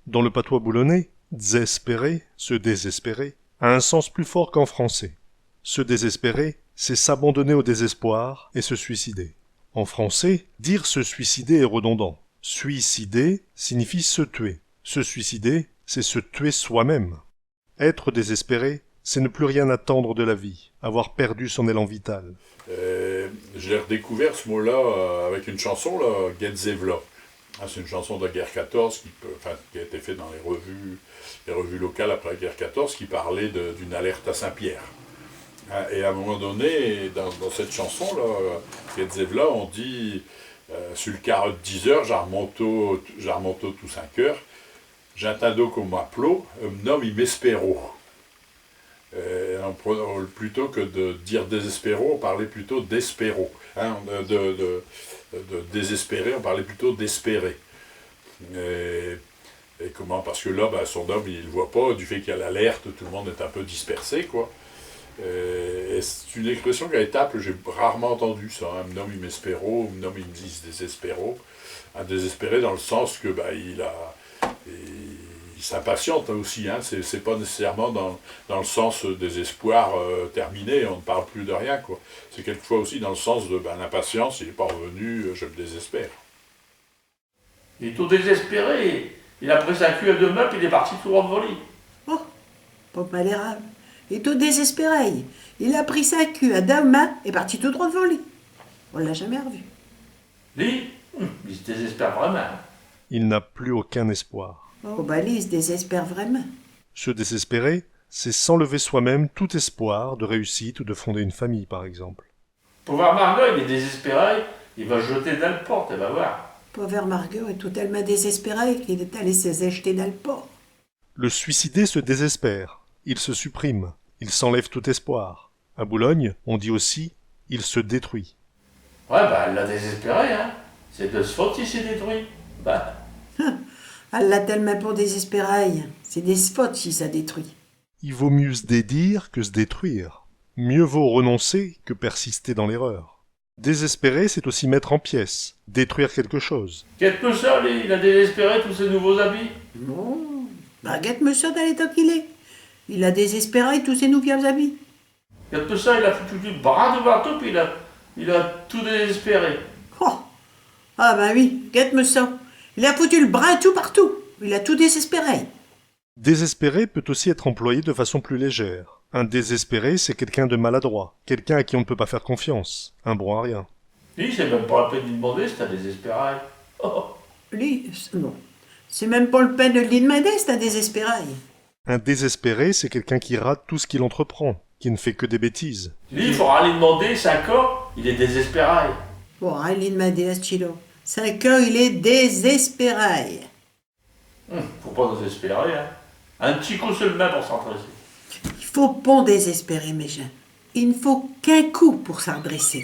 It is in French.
Dans le patois boulonnais, désespérer, se désespérer, a un sens plus fort qu'en français. Se désespérer, c'est s'abandonner au désespoir et se suicider. En français, dire se suicider est redondant. Suicider signifie se tuer. Se suicider, c'est se tuer soi-même. Être désespéré, c'est ne plus rien attendre de la vie, avoir perdu son élan vital. J'ai redécouvert ce mot-là avec une chanson, là, Getzevla. C'est une chanson de la guerre 14 qui a été faite dans les revues locales après la guerre 14, qui parlait d'une alerte à Saint-Pierre. Et à un moment donné, dans cette chanson-là, Getzevla, on dit sur le quart de 10 heures, j'armonto tous 5 heures, j'entendo comme applo, nom il m'espéro. Plutôt que de dire désespéro, on parlait plutôt d'espéro. De désespérer, on parlait plutôt d'espérer. Et comment? Parce que là, son homme, il ne le voit pas, du fait qu'il y a l'alerte, tout le monde est un peu dispersé, quoi. Et c'est une expression qu'à étapes, j'ai rarement entendu ça. Un homme, il m'espéro, un homme, il me dit désespéro. Un désespéré dans le sens que il s'impatiente aussi, c'est pas nécessairement dans le sens des espoirs terminés, on ne parle plus de rien, quoi. C'est quelquefois aussi dans le sens de l'impatience, il n'est pas revenu, je me désespère. Il est tout désespéré, il a pris sa queue à 2 mains, puis il est parti tout droit devant lui. Oh, pas malérable. Il est tout désespéré. Il a pris sa queue à 2 mains et est parti tout droit devant lui. On l'a jamais revu. Lui, il se désespère vraiment. Il n'a plus aucun espoir. Oh, lui, il se désespère vraiment. Se désespérer, c'est s'enlever soi-même tout espoir de réussite ou de fonder une famille, par exemple. Pour voir Margot, il est désespéré, il va jeter dans le porte, elle va voir. Pauvre Margot est tout tellement désespéré qu'il est allé se jeter dans le port. Le suicidé se désespère, il se supprime, il s'enlève tout espoir. À Boulogne, on dit aussi « il se détruit ». Ouais, elle l'a désespéré, C'est de ce faute qu'il s'est détruit. Elle l'a tellement pour désespéré. C'est des fautes si ça détruit. Il vaut mieux se dédire que se détruire. Mieux vaut renoncer que persister dans l'erreur. Désespérer, c'est aussi mettre en pièces, détruire quelque chose. Quelque ça, il a désespéré tous ses nouveaux habits. Non, guette monsieur dans l'état qu'il est. Il a désespéré tous ses nouveaux habits. Quelque ça, il a foutu du bras de partout, puis il a tout désespéré. Oh. Ah oui, guette monsieur. Il a foutu le bras tout partout. Il a tout désespéré. Désespérer peut aussi être employé de façon plus légère. Un désespéré, c'est quelqu'un de maladroit, quelqu'un à qui on ne peut pas faire confiance, un bon à rien. Lui, c'est même pas la peine de lui demander si t'as désespéré. Lui, non. C'est même pas le peine de lui demander si t'as désespéré. Un désespéré, c'est quelqu'un qui rate tout ce qu'il entreprend, qui ne fait que des bêtises. Lui, il faudra lui demander, 5 ans, il est désespéré. Bon, lui demander à ce chilo. 5 ans, il est désespéré. Faut pas désespérer, Un petit coup sur le main pour s'entraîner. Il faut pas désespérer, mes gens. Il ne faut qu'un coup pour s'adresser.